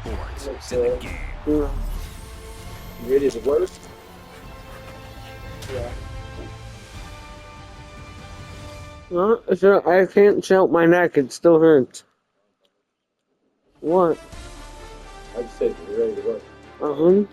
sports. It's in the game. You ready to work? Yeah. I can't tilt my neck. It still hurts. What? I just said you're ready to work. Uh-huh.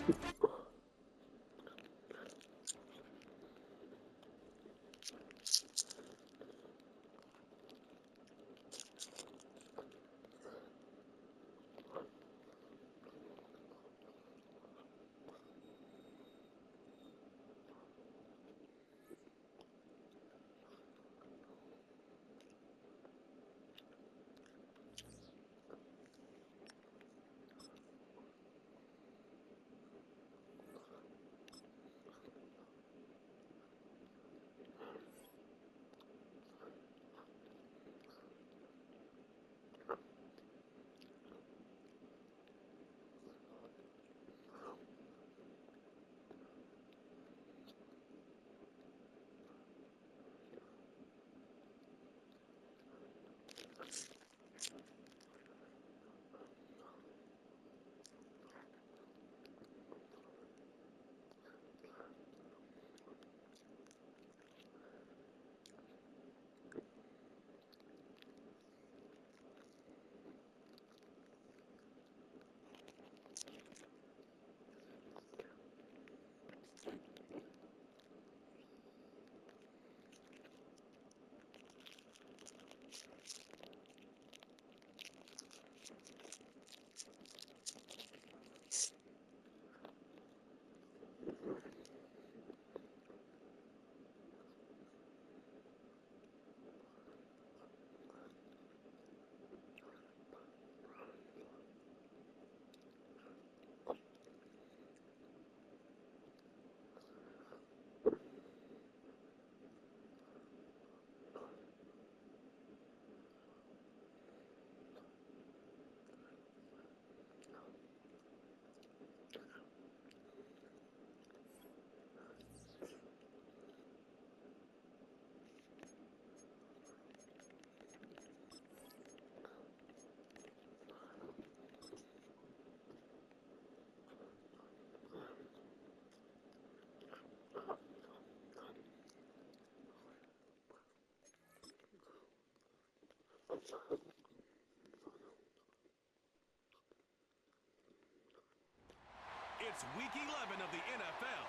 It's week 11 of the NFL,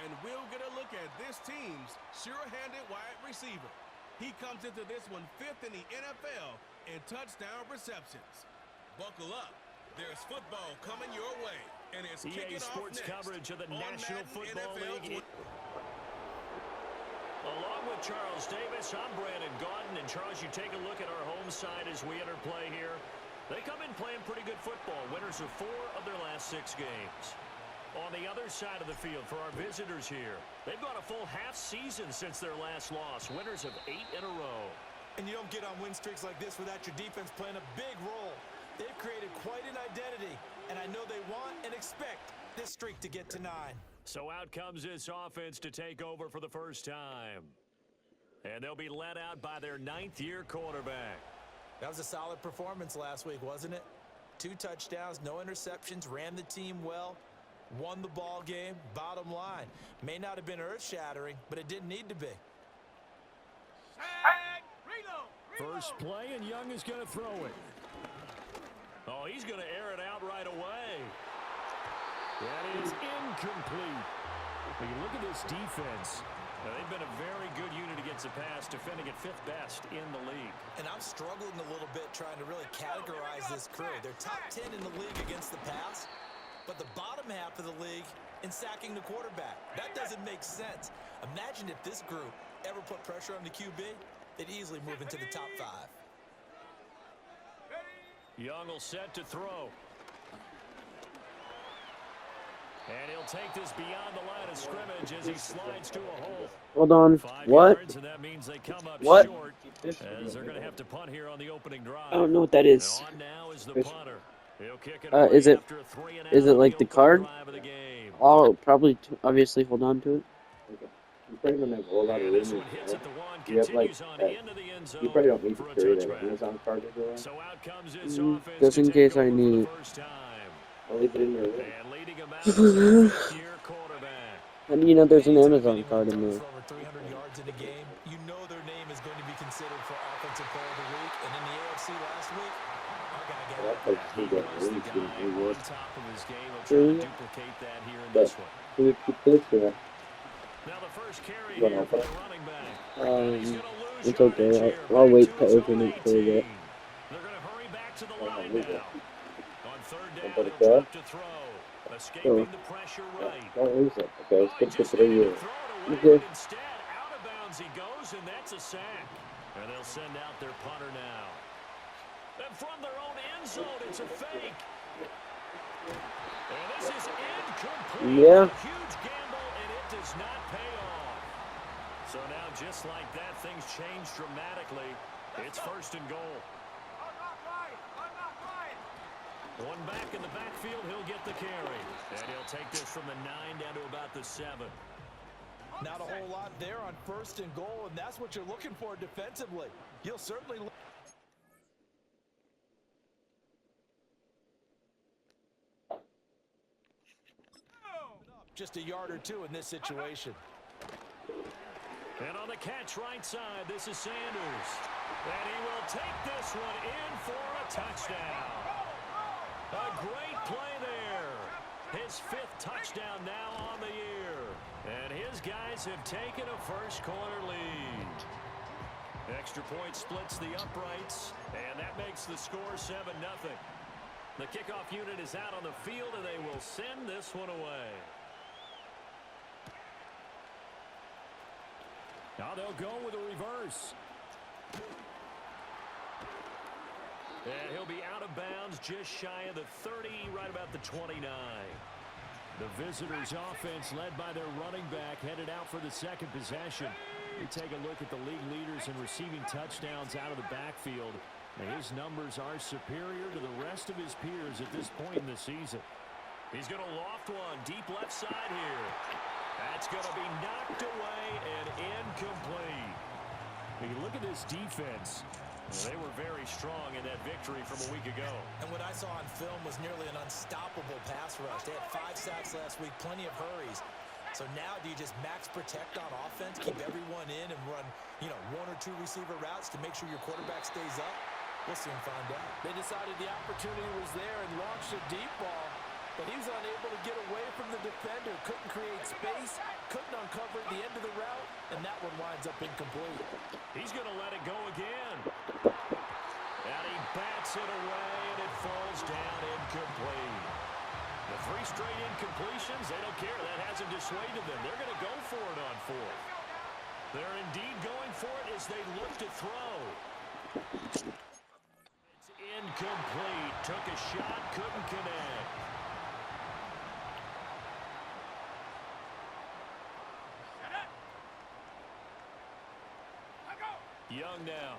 and we'll get a look at this team's sure-handed wide receiver. He comes into this one 5th in the NFL in touchdown receptions. Buckle up. There's football coming your way, and it's kicking Sports off next coverage of the on National Madden Football NFL League. Along with Charles Davis, I'm Brandon Gaudin. And Charles, you take a look at our home side as we enter play here. They come in playing pretty good football. Winners of 4 of their last 6 games. On the other side of the field for our visitors here, they've gone a full half season since their last loss. Winners of 8 in a row. And you don't get on win streaks like this without your defense playing a big role. They've created quite an identity, and I know they want and expect this streak to get to 9. So out comes this offense to take over for the first time. And they'll be led out by their 9th-year quarterback. That was a solid performance last week, wasn't it? 2 touchdowns, no interceptions, ran the team well, won the ball game. Bottom line, may not have been earth-shattering, but it didn't need to be. First play, and Young is going to throw it. Oh, he's going to air it out right away. That is incomplete. When you look at this defense, they've been a very good unit against the pass, defending at 5th best in the league. And I'm struggling a little bit trying to really categorize this crew. They're top 10 in the league against the pass, but the bottom half of the league in sacking the quarterback. That doesn't make sense. Imagine if this group ever put pressure on the QB, they'd easily move into the top 5. Young will set to throw. And he'll take this beyond the line of scrimmage as he slides to a hole. Hold on. 5 What? yards, and that means they come up What? short as they're going to have to punt here on the opening drive. I don't know what that is. And on now is the punter. He'll kick it Is it? after a 3 and Is out it like on the opening card? drive of the game. I'll probably obviously hold on to it. Okay. You probably don't have a whole lot of And this room. one hits at the 1, You have like continues on into the end zone you probably don't need to for a carry that touchback. Amazon card everywhere. So out comes this Mm, offense just to in take case I over for need the it. first time. I'll leave it in there. And leading him out is a fifth-year quarterback. And you know there's an Anytime Amazon anyone card in throws there. for over 300 yards in a game, you know their name is going to be considered for Offensive Player of the Week. And in the AFC last week, our guy got Well, it. that's He pretty good. was the Really good. guy Really on good. top of his game. He'll try to Yeah. duplicate that here in Yeah. this one. Who would you pick there? Now the first carry You wanna here for open the running back. He's Um, gonna lose it's okay. yardage here. I'll Back wait to to his open own it for a bit. 18. They're going to hurry back to the Oh, line leave it. now. On third down, Somebody he'll grab? drop to throw. Escaping the pressure right. Don't lose it. Okay, let's Oh, he get to just 3 needed to years. throw it away, Okay. but instead, out of bounds he goes, and that's a sack. And they'll send out their punter now. And from their own end zone, it's a fake. And this is incomplete. Yeah. A huge gamble, and it does not pay off. So now, just like that, things change dramatically. It's first and goal. One back in the backfield, he'll get the carry. And he'll take this from the 9 down to about the 7. Not a whole lot there on first and goal, and that's what you're looking for defensively. You'll certainly look. Just a yard or two in this situation. And on the catch right side, this is Sanders. And he will take this one in for a touchdown. A great play there. His 5th touchdown now on the year. And his guys have taken a first-quarter lead. Extra point splits the uprights, and that makes the score 7-0. The kickoff unit is out on the field, and they will send this one away. Now they'll go with a reverse. And he'll be out of bounds just shy of the 30, right about the 29. The visitors' offense led by their running back headed out for the second possession. You take a look at the league leaders in receiving touchdowns out of the backfield. His numbers are superior to the rest of his peers at this point in the season. He's going to loft one deep left side here. That's going to be knocked away and incomplete. When you look at this defense, they were very strong in that victory from a week ago. And what I saw on film was nearly an unstoppable pass rush. They had 5 sacks last week, plenty of hurries. So now do you just max protect on offense, keep everyone in and run, 1 or 2 receiver routes to make sure your quarterback stays up? We'll soon find out. They decided the opportunity was there and launched a deep ball, but he was unable to get away from the defender, couldn't create space, couldn't uncover the end of the route, and that one winds up incomplete. He's going to let it go again. And he bats it away, and it falls down incomplete. The 3 straight incompletions, they don't care. That hasn't dissuaded them. They're going to go for it on 4th. They're indeed going for it as they look to throw. It's incomplete. Took a shot, couldn't connect. Young now.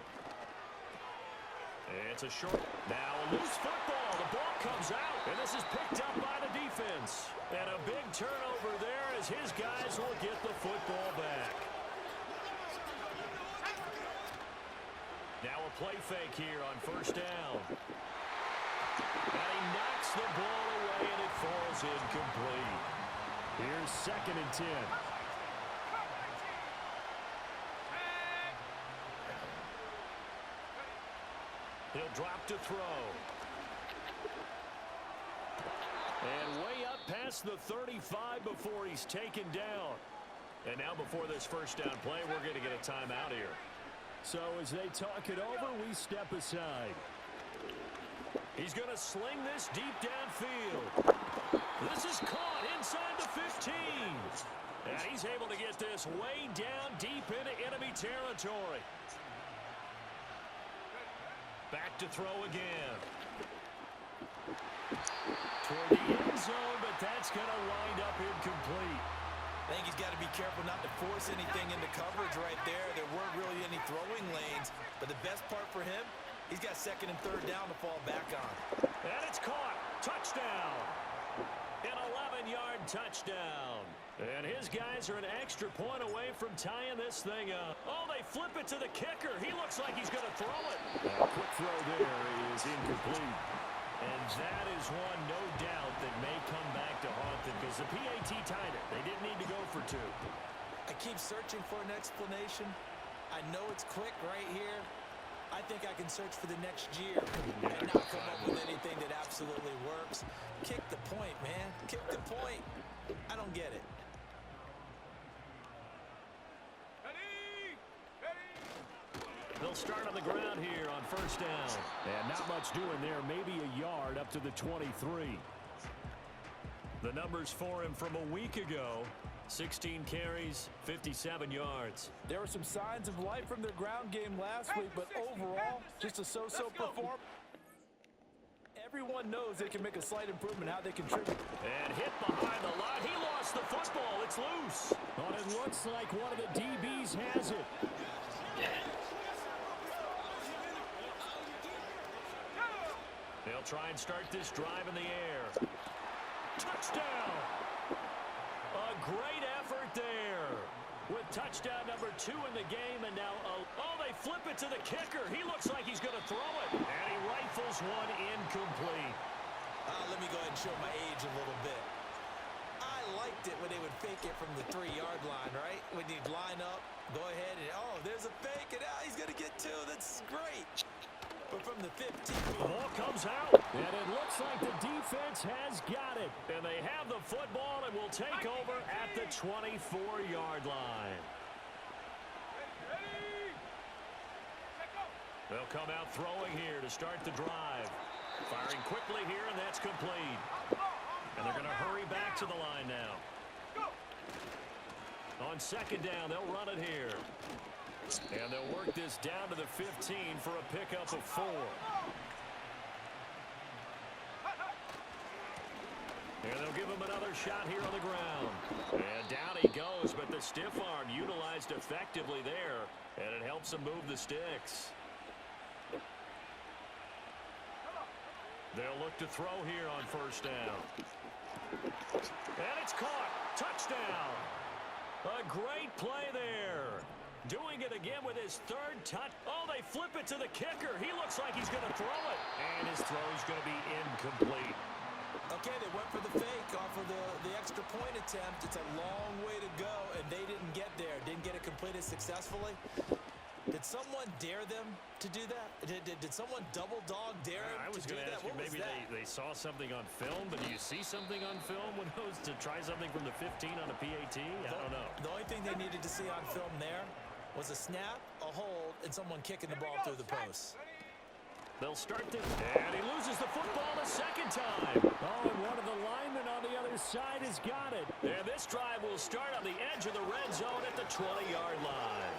It's a short. Now a loose football. The ball comes out, and this is picked up by the defense. And a big turnover there as his guys will get the football back. Now a play fake here on first down. And he knocks the ball away, and it falls incomplete. Here's 2nd and 10. He'll drop to throw. And way up past the 35 before he's taken down. And now before this first down play, we're going to get a timeout here. So as they talk it over, we step aside. He's going to sling this deep downfield. This is caught inside the 15. And he's able to get this way down deep into enemy territory. Back to throw again. Toward the end zone, but that's going to wind up incomplete. I think he's got to be careful not to force anything into coverage right there. There weren't really any throwing lanes, but the best part for him, he's got 2nd and 3rd down to fall back on. And it's caught. Touchdown. An 11-yard touchdown. And his guys are an extra point away from tying this thing up. Oh, they flip it to the kicker. He looks like he's going to throw it. A quick throw there is incomplete. And that is one, no doubt, that may come back to haunt them because the PAT tied it. They didn't need to go for two. I keep searching for an explanation. I know it's quick right here. I think I can search for the next year and not come up with anything that absolutely works. Kick the point, man. Kick the point. I don't get it. They'll start on the ground here on first down. And not much doing there. Maybe a yard up to the 23. The numbers for him from a week ago. 16 carries, 57 yards. There were some signs of life from their ground game last week, but overall, just a so-so performance. Everyone knows they can make a slight improvement how they contribute. And hit behind the line. He lost the football. It's loose. Oh, it looks like one of the DBs has it. They'll try and start this drive in the air. Touchdown! A great effort there. With touchdown number 2 in the game, and now, they flip it to the kicker. He looks like he's going to throw it. And he rifles one incomplete. Let me go ahead and show my age a little bit. I liked it when they would fake it from the 3-yard line, right? When you'd line up, go ahead and, there's a fake, and he's going to get 2. That's great. But from the 15. The ball comes out. And it looks like the defense has got it. And they have the football and will take over at the 24-yard line. They'll come out throwing here to start the drive. Firing quickly here, and that's complete. And they're going to hurry back to the line now. On second down, they'll run it here. And they'll work this down to the 15 for a pickup of 4. And they'll give him another shot here on the ground. And down he goes, but the stiff arm utilized effectively there. And it helps him move the sticks. They'll look to throw here on first down. And it's caught. Touchdown. A great play there. Doing it again with his 3rd touch. They flip it to the kicker. He looks like he's going to throw it. And his throw is going to be incomplete. Okay, they went for the fake off of the extra point attempt. It's a long way to go, and they didn't get there. Didn't get it completed successfully. Did someone dare them to do that? Did someone double dog dare them I was to do going to that? ask you, maybe they saw something on film, but do you see something on film when it was to try something from the 15 on a PAT? I don't know. The only thing they needed to see on film there was a snap, a hold, and someone kicking the ball through the post. They'll start this, and he loses the football the second time. And one of the linemen on the other side has got it. And this drive will start on the edge of the red zone at the 20-yard line.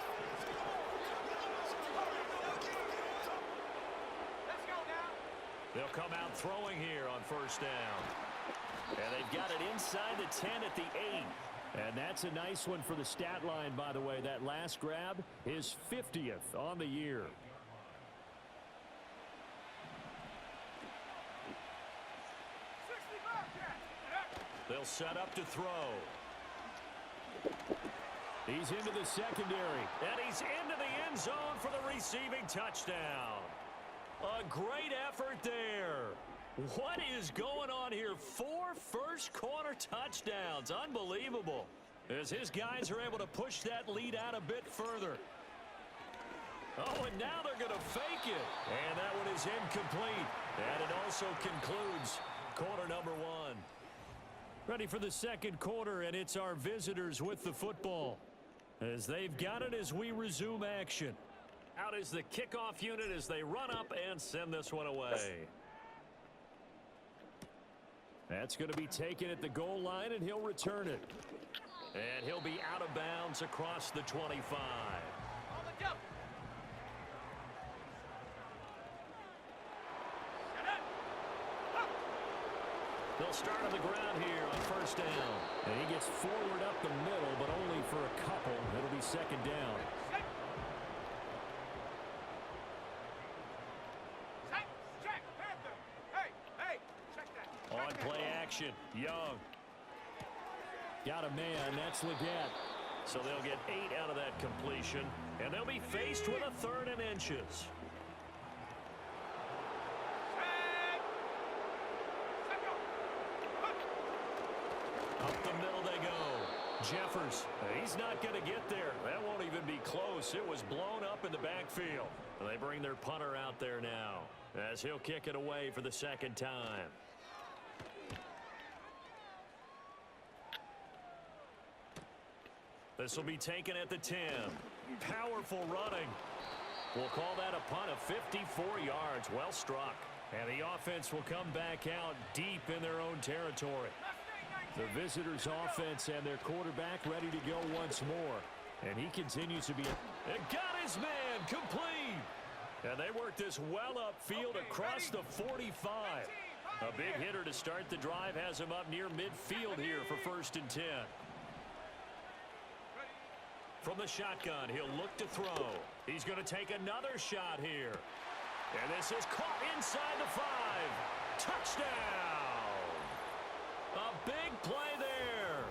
They'll come out throwing here on first down. And they've got it inside the 10 at the 8. And that's a nice one for the stat line, by the way. That last grab is 50th on the year. They'll set up to throw. He's into the secondary. And he's into the end zone for the receiving touchdown. A great effort there. What is going on here? 4 first-quarter touchdowns. Unbelievable. As his guys are able to push that lead out a bit further. And now they're going to fake it. And that one is incomplete. And it also concludes quarter number 1. Ready for the second quarter, and it's our visitors with the football. As they've got it as we resume action. Out is the kickoff unit as they run up and send this one away. That's going to be taken at the goal line, and he'll return it. And he'll be out of bounds across the 25. They'll start on the ground here on first down. And he gets forward up the middle, but only for a couple. It'll be second down. On play action, Young. Got a man, that's Leggett. So they'll get 8 out of that completion, and they'll be faced with a 3rd and inches. Up the middle they go. Jeffers, he's not going to get there. That won't even be close. It was blown up in the backfield. They bring their punter out there now as he'll kick it away for the second time. This will be taken at the 10. Powerful running. We'll call that a punt of 54 yards. Well struck. And the offense will come back out deep in their own territory. The visitors' offense and their quarterback ready to go once more. And he continues to be... It got his man complete. And they work this well upfield across the 45. A big hitter to start the drive has him up near midfield here for 1st and 10. From the shotgun, he'll look to throw. He's going to take another shot here. And this is caught inside the 5. Touchdown! A big play there.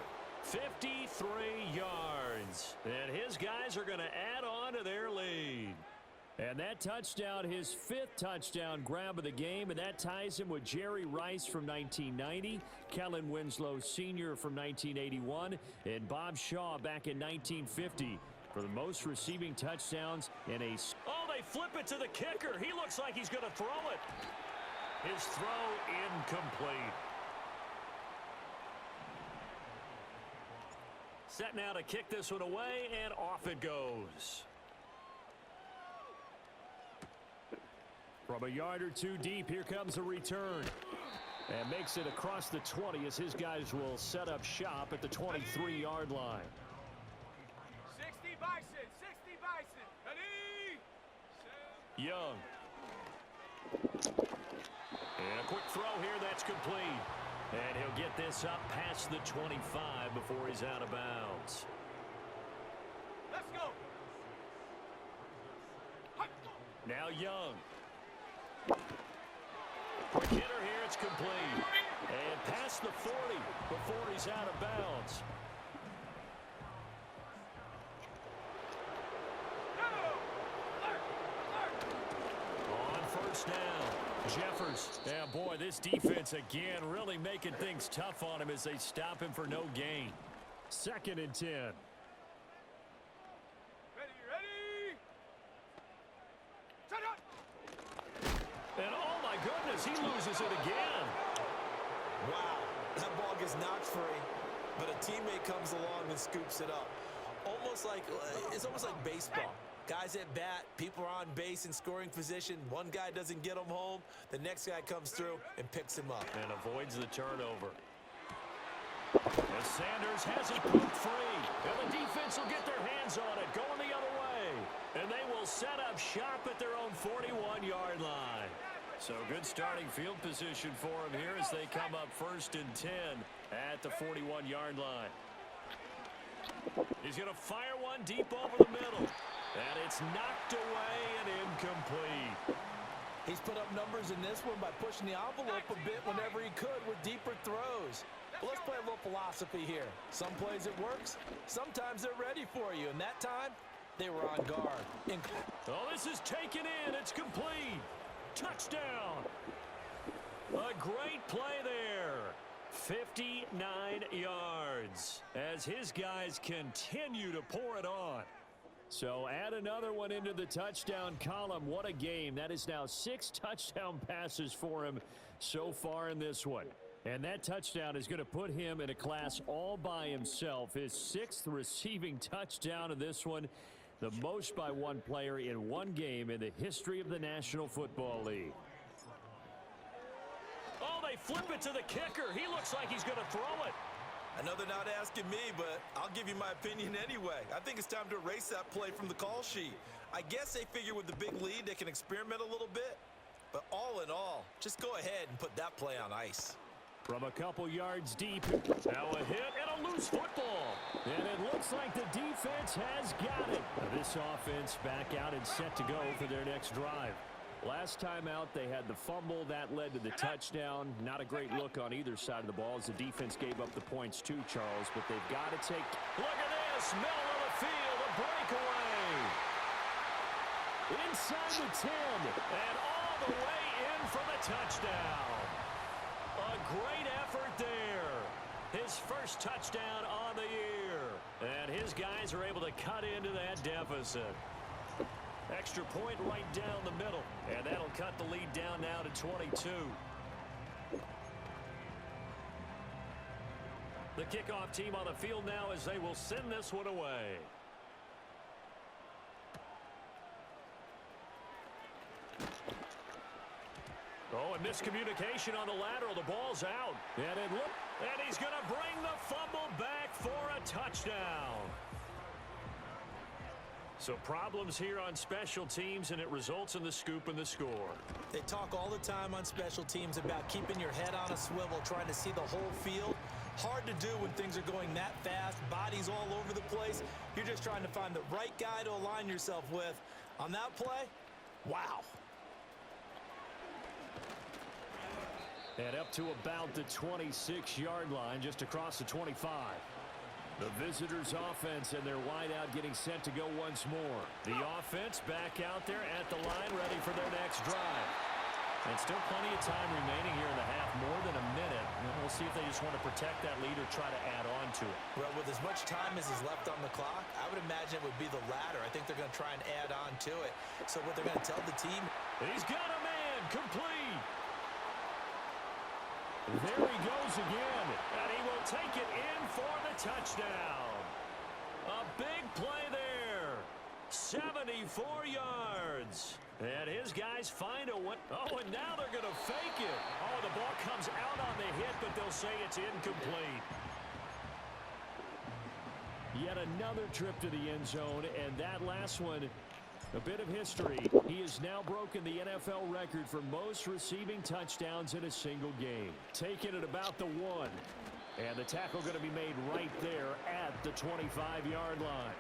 53 yards. And his guys are going to add on to their lead. And that touchdown, his 5th touchdown grab of the game, and that ties him with Jerry Rice from 1990, Kellen Winslow Sr. from 1981, and Bob Shaw back in 1950 for the most receiving touchdowns in a... Oh, they flip it to the kicker. He looks like he's going to throw it. His throw incomplete. Set now to kick this one away, and off it goes. From a yard or two deep, here comes a return. And makes it across the 20 as his guys will set up shop at the 23-yard line. 60 Bison, 60 Bison. Ready? Young. And a quick throw here, that's complete. And he'll get this up past the 25 before he's out of bounds. Let's go. Now Young. Quick hitter here, it's complete. And past the 40 before he's out of bounds. On 1st down, Jeffers. Yeah, boy, this defense again really making things tough on him as they stop him for no gain. 2nd and 10. And oh my goodness, he loses it again. Wow, that ball gets knocked free, but a teammate comes along and scoops it up. It's almost like baseball. Guys at bat, people are on base in scoring position. One guy doesn't get him home, the next guy comes through and picks him up. And avoids the turnover. And Sanders has it poked free. And the defense will get their hands on it, going the other way. And they will set up shop at their own 41-yard line. So good starting field position for him here as they come up 1st and 10 at the 41-yard line. He's going to fire one deep over the middle. And it's knocked away and incomplete. He's put up numbers in this one by pushing the envelope a bit whenever he could with deeper throws. But let's play a little philosophy here. Some plays it works, sometimes they're ready for you. And that time, they were on guard. Oh, this is taken in. It's complete. Touchdown. A great play there. 59 yards as his guys continue to pour it on. So add another one into the touchdown column. What a game. That is now 6 touchdown passes for him so far in this one. And that touchdown is going to put him in a class all by himself. His 6th receiving touchdown in this one. The most by one player in one game in the history of the National Football League. Oh, they flip it to the kicker. He looks like he's going to throw it. I know they're not asking me, but I'll give you my opinion anyway. I think it's time to erase that play from the call sheet. I guess they figure with the big lead they can experiment a little bit. But all in all, just go ahead and put that play on ice. From a couple yards deep, now a hit and a loose football. And it looks like the defense has got it. This offense back out and set to go for their next drive. Last time out, they had the fumble. That led to the touchdown. Not a great look on either side of the ball as the defense gave up the points too, Charles. But they've got to take... Look at this. Middle of the field. A breakaway. Inside the 10. And all the way in for the touchdown. A great effort there. his first touchdown on the year. And his guys are able to cut into that deficit. Extra point right down the middle. And that'll cut the lead down now to 22. The kickoff team on the field now as they will send this one away. Oh, and miscommunication on the lateral. The ball's out. And he's going to bring the fumble back for a touchdown. So problems here on special teams, and it results in the scoop and the score. They talk all the time on special teams about keeping your head on a swivel, trying to see the whole field. Hard to do when things are going that fast, bodies all over the place. You're just trying to find the right guy to align yourself with. On that play, wow. And up to about the 26-yard line, just across the 25. The visitors' offense and their wideout getting set to go once more. The offense back out there at the line, ready for their next drive. And still plenty of time remaining here in the half, more than a minute. And we'll see if they just want to protect that lead or try to add on to it. Well, with as much time as is left on the clock, I would imagine it would be the latter. I think they're going to try and add on to it. So what they're going to tell the team. He's got a man, complete. There he goes again, and he will take it in for the touchdown. A big play there. 74 yards. And his guys find a one. Oh, and now they're going to fake it. Oh, the ball comes out on the hit, but they'll say it's incomplete. Yet another trip to the end zone, and that last one, a bit of history. He has now broken the NFL record for most receiving touchdowns in a single game. Taken at about the 1. And the tackle going to be made right there at the 25-yard line.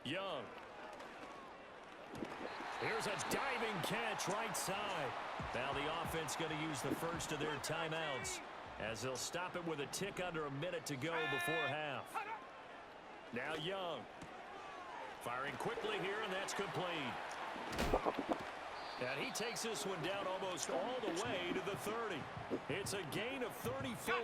Young. Here's a diving catch right side. Now the offense going to use the first of their timeouts, as they'll stop it with a tick under a minute to go before half. Now Young. Firing quickly here, and that's complete. And he takes this one down almost all the way to the 30. It's a gain of 34.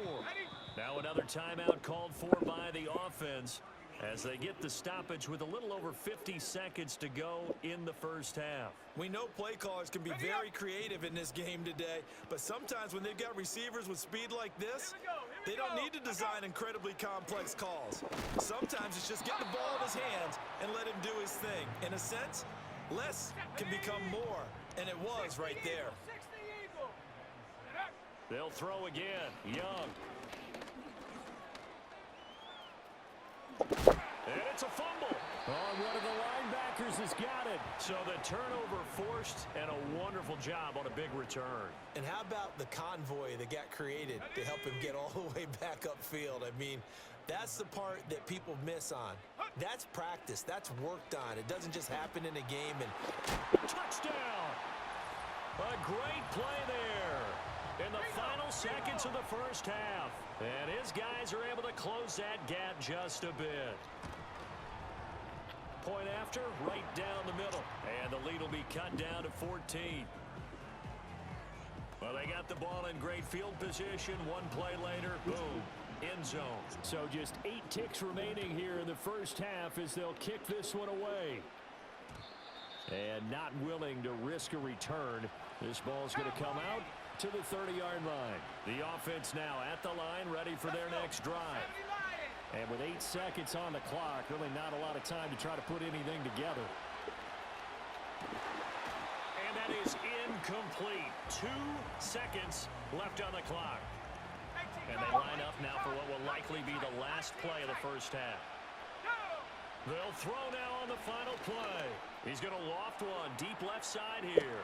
Now another timeout called for by the offense, as they get the stoppage with a little over 50 seconds to go in the first half. We know play callers can be very creative in this game today, but sometimes when they've got receivers with speed like this, they don't need to design incredibly complex calls. Sometimes it's just get the ball in his hands and let him do his thing. In a sense, less can become more, and it was right there. They'll throw again. Young. And it's a fumble. Oh, one of the linebackers has got it. So the turnover forced, and a wonderful job on a big return. And how about the convoy that got created to help him get all the way back upfield? I mean, that's the part that people miss on. That's practice. That's worked on. It doesn't just happen in a game. And touchdown! A great play there in the final seconds of the first half. And his guys are able to close that gap just a bit. Point after, right down the middle. And the lead will be cut down to 14. Well, they got the ball in great field position. One play later, boom, end zone. So just 8 ticks remaining here in the first half as they'll kick this one away. And not willing to risk a return. This ball's going to come out to the 30-yard line. The offense now at the line, ready for their next drive. And with 8 seconds on the clock, really not a lot of time to try to put anything together. And that is incomplete. 2 seconds left on the clock. And they line up now for what will likely be the last play of the first half. They'll throw now on the final play. He's going to loft one deep left side here.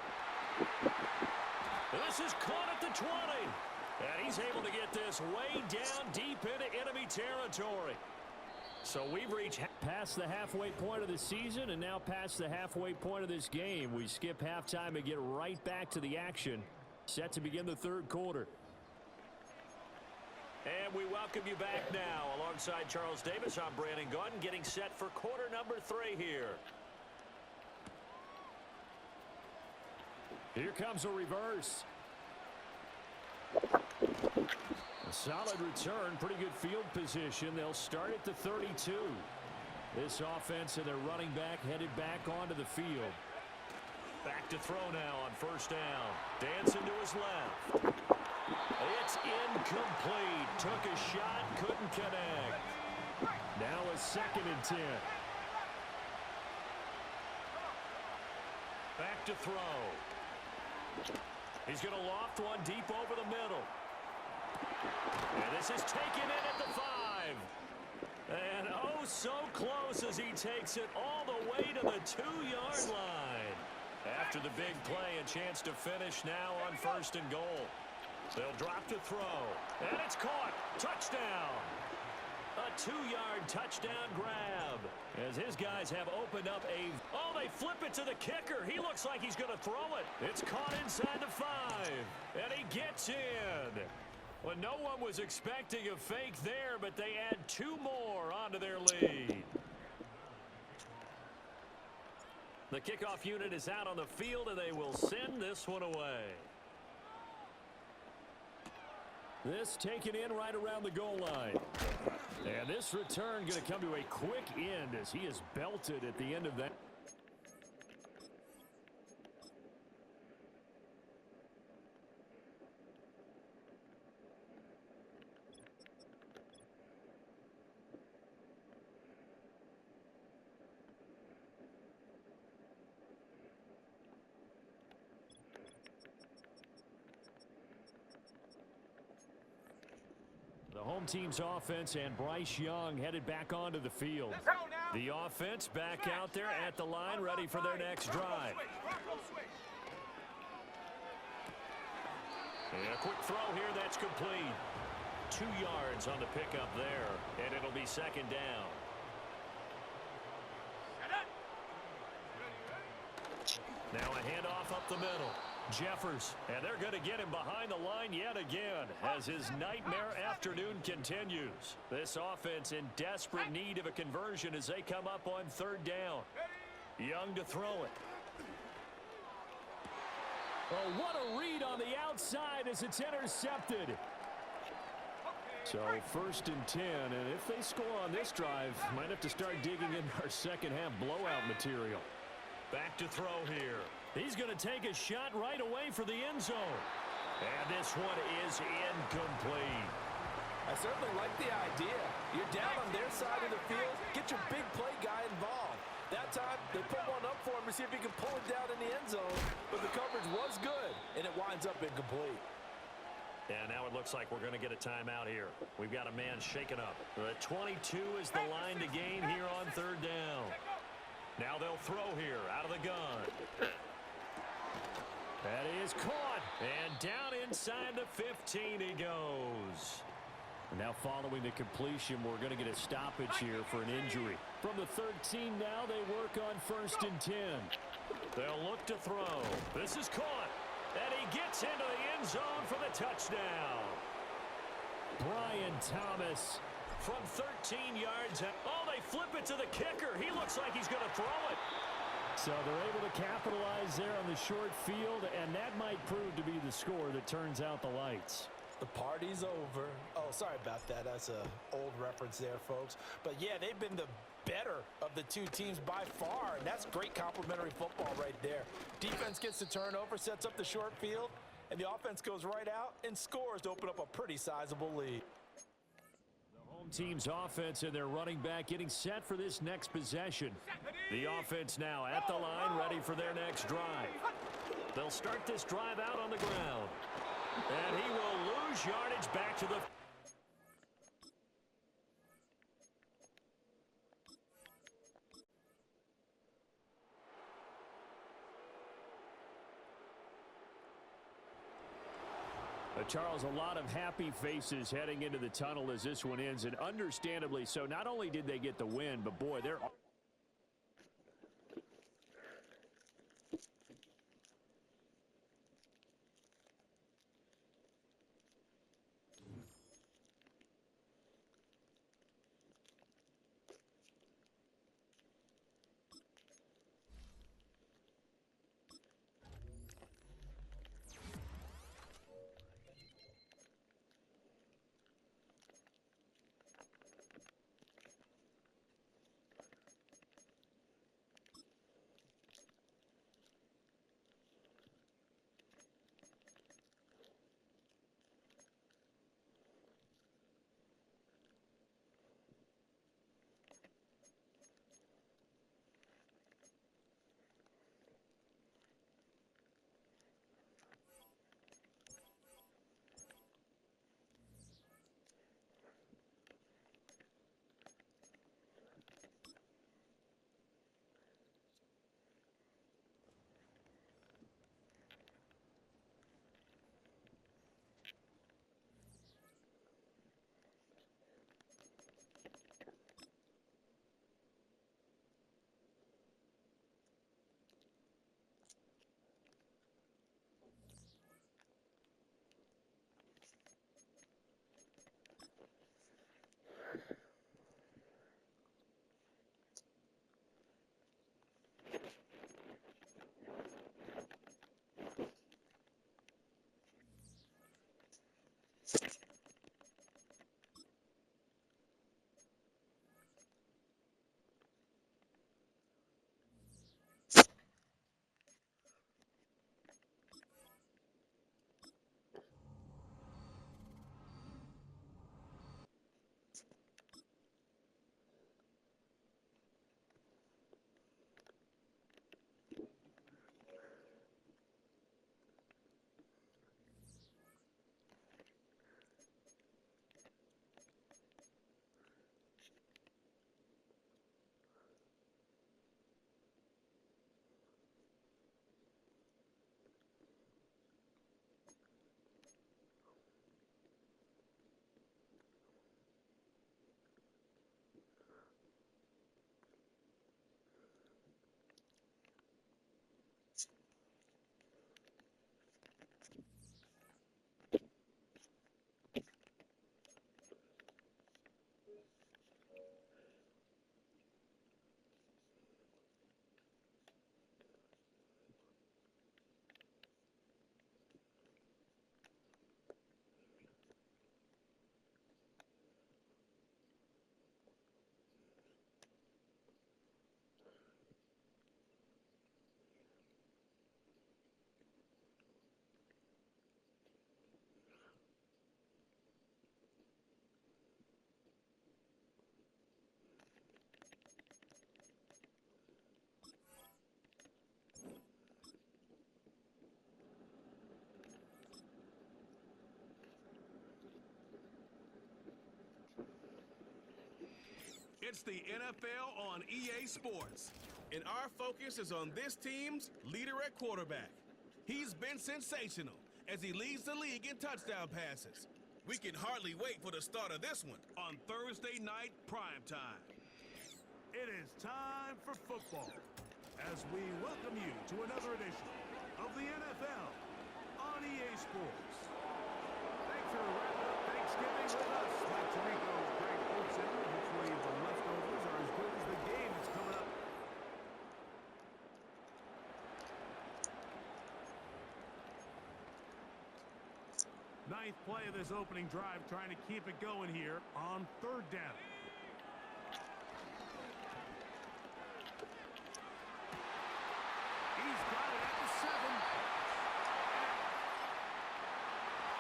This is caught at the 20. And he's able to get this way down deep into enemy territory. So we've reached past the halfway point of the season and now past the halfway point of this game. We skip halftime and get right back to the action. Set to begin the third quarter. And we welcome you back now. Alongside Charles Davis, I'm Brandon Gaudin, getting set for quarter number 3 here. Here comes a reverse. A solid return, pretty good field position. They'll start at the 32. This offense and their running back headed back onto the field. Back to throw now on first down. Dancing to his left. It's incomplete. Took a shot, couldn't connect. Now a 2nd and 10. Back to throw. He's going to loft one deep over the middle. And this is taken in at the 5. And oh, so close as he takes it all the way to the 2-yard line. After the big play, a chance to finish now on 1st and goal. They'll drop to throw. And it's caught. Touchdown. A 2-yard touchdown grab. As his guys have opened up a... Oh, they flip it to the kicker. He looks like he's going to throw it. It's caught inside the 5. And he gets in. Well, no one was expecting a fake there, but they add 2 more onto their lead. The kickoff unit is out on the field, and they will send this one away. This taken in right around the goal line. And this return going to come to a quick end as he is belted at the end of that. The home team's offense and Bryce Young headed back onto the field. The offense back out there at the line, ready for their next drive. And a quick throw here, that's complete. 2 yards on the pickup there, and it'll be 2nd down. Now a handoff up the middle. Jeffers, and they're going to get him behind the line yet again as his nightmare afternoon continues. This offense in desperate need of a conversion as they come up on 3rd down. Young to throw it. Oh, what a read on the outside as it's intercepted. So 1st and 10, and if they score on this drive, might have to start digging in our second half blowout material. Back to throw here. He's going to take a shot right away for the end zone. And this one is incomplete. I certainly like the idea. You're down on their side of the field. Get your big play guy involved. That time, they put one up for him to see if he can pull it down in the end zone. But the coverage was good, and it winds up incomplete. And now it looks like we're going to get a timeout here. We've got a man shaken up. The 22 is the line to gain here on 3rd down. Now they'll throw here out of the gun. That is caught. And down inside the 15 he goes. Now following the completion, we're going to get a stoppage here for an injury. From the 13 now, they work on 1st and 10. They'll look to throw. This is caught. And he gets into the end zone for the touchdown. Brian Thomas from 13 yards. Oh, they flip it to the kicker. He looks like he's going to throw it. So they're able to capitalize there on the short field, and that might prove to be the score that turns out the lights. The party's over. Oh, sorry about that. That's an old reference there, folks. But, yeah, they've been the better of the 2 teams by far, and that's great complimentary football right there. Defense gets the turnover, sets up the short field, and the offense goes right out and scores to open up a pretty sizable lead. Team's offense and their running back getting set for this next possession. The offense now at the line, ready for their next drive. They'll start this drive out on the ground. And he will lose yardage back to the... Charles, a lot of happy faces heading into the tunnel as this one ends, and understandably so. Not only did they get the win, but boy, they're... It's the NFL on EA Sports, and our focus is on this team's leader at quarterback. He's been sensational as he leads the league in touchdown passes. We can hardly wait for the start of this one on Thursday night primetime. It is time for football as we welcome you to another edition of the NFL on EA Sports. Thanks for wrapping up Thanksgiving with us. Mike Tirico, Greg Olsen. Hopefully the leftovers are as good as the game that's coming up. Ninth play of this opening drive, trying to keep it going here on third down. He's got it at the 7.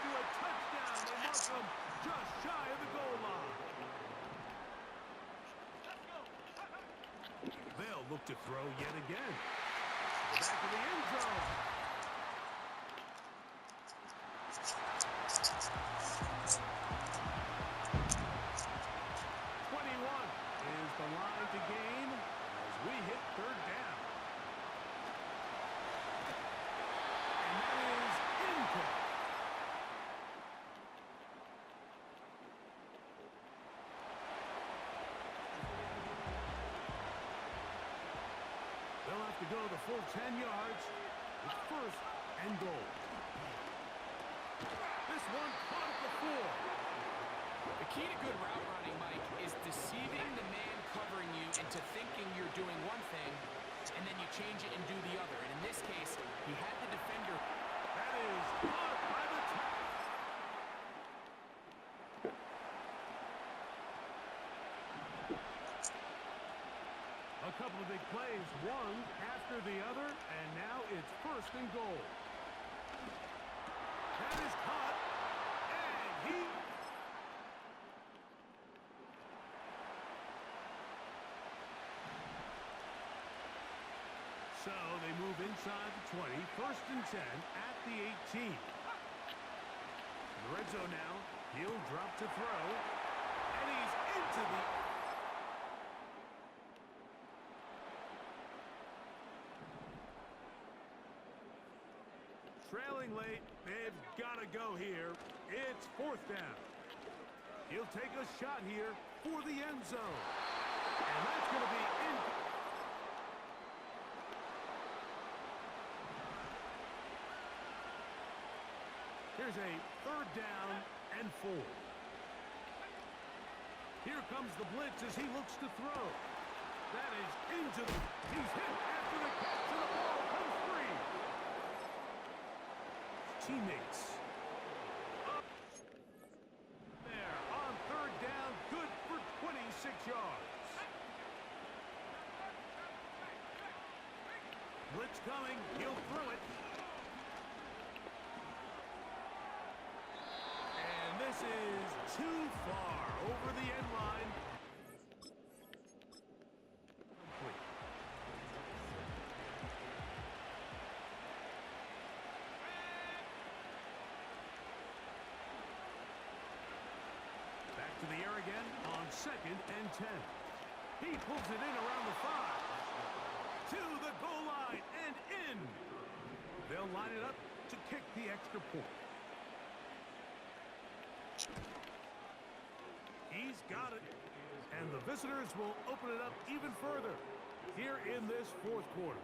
To a touchdown. They mark him just shy of the goal line. They'll look to throw yet again. Back to the end zone. 21 is the line to gain as we hit third down. And that is incomplete. They'll have to go the full 10 yards. It's first and goal. This one caught at the 4. The key to good route running, Mike, is deceiving the man covering you into thinking you're doing one thing, and then you change it and do the other. And in this case, he had the defender. That is caught by the tackle. A couple of big plays, one after the other, and now it's first and goal. That is caught, and he... So they move inside the 20, first and 10 at the 18. In the red zone now, he'll drop to throw, and he's into the... Trailing late, they've got to go here. It's fourth down. He'll take a shot here for the end zone. And that's going to be in... Here's a third down and 4. Here comes the blitz as he looks to throw. That is into the... He's hit after the catch, and the ball comes free. Teammates. There on third down, good for 26 yards. Blitz coming, he'll throw it. And this is too far over the end line. Complete. Back to the air again on second and 10. He pulls it in around the 5. To the goal line and in. They'll line it up to kick the extra point. He's got it. And the visitors will open it up even further here in this fourth quarter.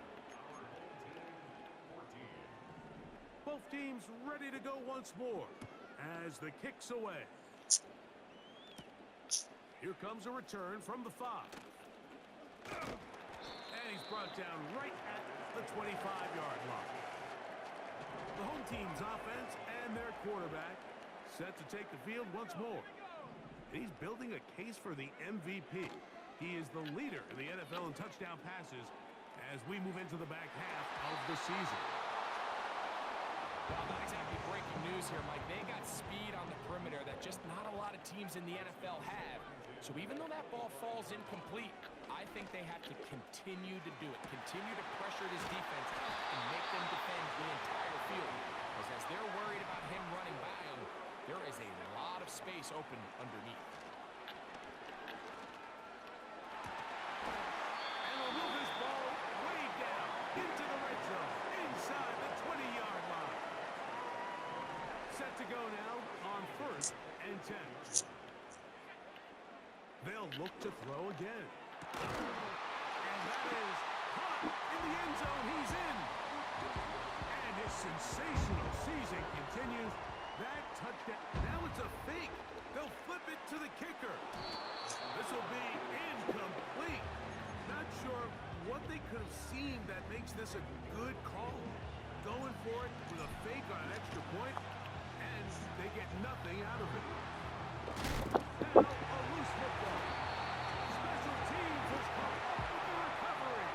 Both teams ready to go once more as the kick's away. Here comes a return from the 5. And he's brought down right at the 25-yard line. The home team's offense and their quarterback set to take the field once more. He's building a case for the MVP. He is the leader in the NFL in touchdown passes as we move into the back half of the season. Well, not exactly breaking news here, Mike. They got speed on the perimeter that just not a lot of teams in the NFL have. So even though that ball falls incomplete, I think they have to continue to do it. Continue to pressure this defense and make them defend the entire field. Because as they're worried about him running by them, there is a lot of space open underneath. 10. They'll look to throw again. And that is caught in the end zone. He's in. And his sensational season continues. That touchdown. Now it's a fake. They'll flip it to the kicker. This will be incomplete. Not sure what they could have seen that makes this a good call. Going for it with a fake on an extra point, and they get nothing out of it. Now, a loose football. Special teams has come up with the recovery.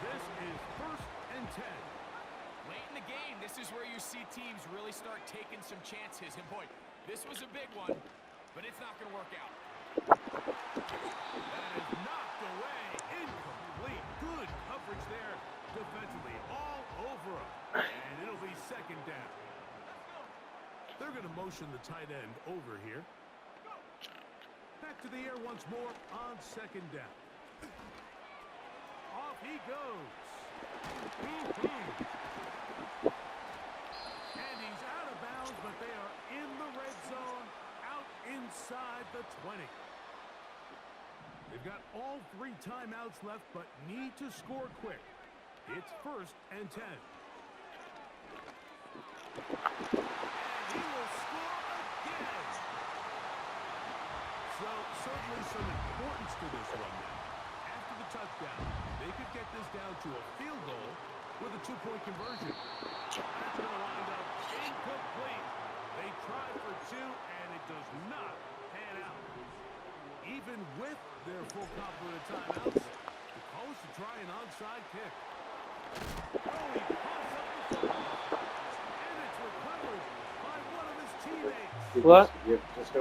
This is 1st and 10. Late in the game, this is where you see teams really start taking some chances. And boy, this was a big one, but it's not going to work out. That is knocked away. Incomplete. Good coverage there defensively. All over him. And it'll be 2nd down. They're going to motion the tight end over here. Back to the air once more on 2nd down. Off he goes. And he's out of bounds, but they are in the red zone, out inside the 20. They've got all 3 timeouts left, but need to score quick. It's 1st and 10. And he will score again. So certainly some importance to this run now. After the touchdown, they could get this down to a field goal with a 2-point conversion. That's going to wind up incomplete. They tried for 2, and it does not pan out. Even with their full complement of timeouts, the call is to try an onside kick. Oh, he pops up the football, and it's recovered by one of his teammates. What?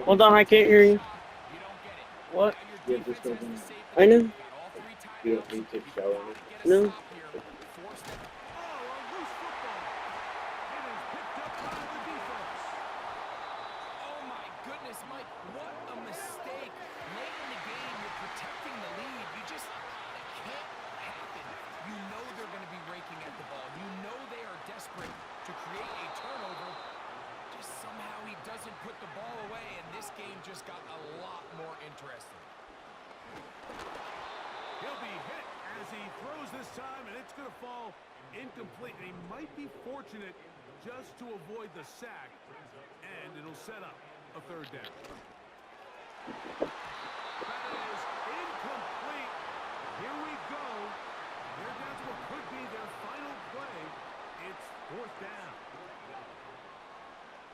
Hold on, I can't hear you. You don't get it. What? Now your defense has to save the I know. ball. Got all 3 timeouts. You don't need to show it. Get a No. stop here. Force them. Oh, a loose football. It is picked up by the defense. Oh my goodness, Mike, what a mistake. Late in the game, you're protecting the lead. You just, it can't happen. You know they're going to be raking at the ball. You know they are desperate to create a turnover. Just somehow he doesn't put the ball away, and this game just got a lot more interesting. He'll be hit as he throws this time, and it's going to fall incomplete. He might be fortunate just to avoid the sack, and it'll set up a 3rd down. That is incomplete. Here we go. They're down to what could be their final play. It's 4th down.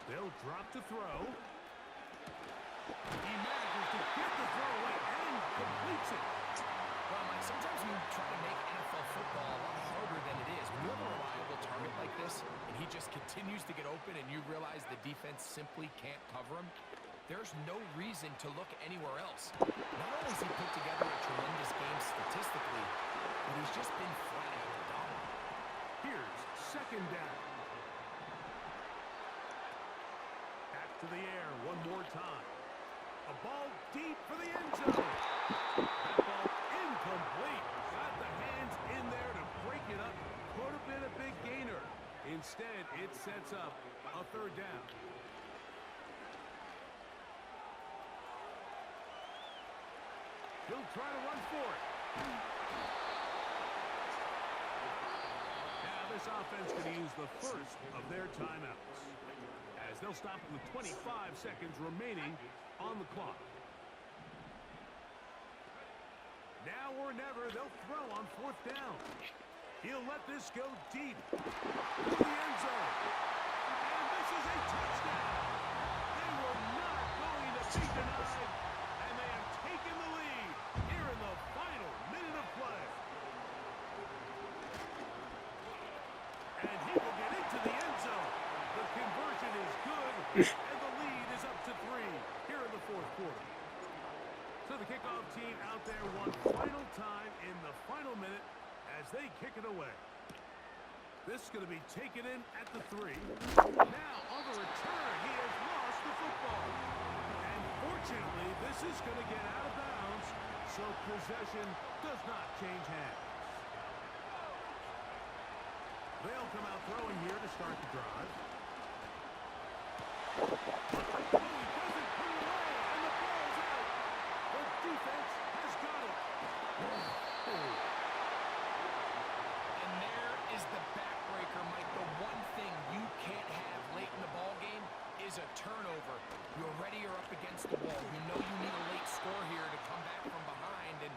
They'll drop to throw. He manages to get the throw away and completes it. Well, Mike, sometimes we try to make NFL football a lot harder than it is. When you have a reliable target like this, and he just continues to get open, and you realize the defense simply can't cover him, there's no reason to look anywhere else. Not only has he put together a tremendous game statistically, but he's just been flat out dominant. Here's 2nd down. Back to the air one more time. A ball deep for the end zone. That ball incomplete. Got the hands in there to break it up. Could have been a big gainer. Instead, it sets up a 3rd down. He'll try to run for it. Now this offense can use the first of their timeouts, as they'll stop with 25 seconds remaining on the clock. Now or never, they'll throw on 4th down. He'll let this go deep to the end zone. And this is a touchdown. They were not going to be denied, and they have taken the lead here in the final minute of play. And he will get into the end zone. The conversion is good, and the lead is up to 3 here in the 4th quarter. So the kickoff team out there one final time in the final minute as they kick it away. This is going to be taken in at the 3. Now on the return, he has lost the football. And fortunately, this is going to get out of bounds, so possession does not change hands. They'll come out throwing here to start the drive. Oh, he doesn't defense has got it. And there is the backbreaker, Mike. The one thing you can't have late in the ball game is a turnover. You're already up against the wall. You know you need a late score here to come back from behind. And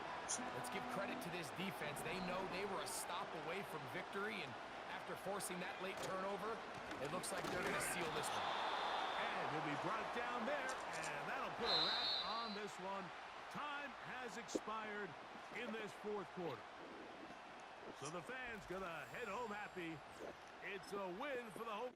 let's give credit to this defense. They know they were a stop away from victory. And after forcing that late turnover, it looks like they're going to seal this one. And he'll be brought down there, and that'll put a wrap on this one. Time has expired in this fourth quarter. So the fans gonna head home happy. It's a win for the home.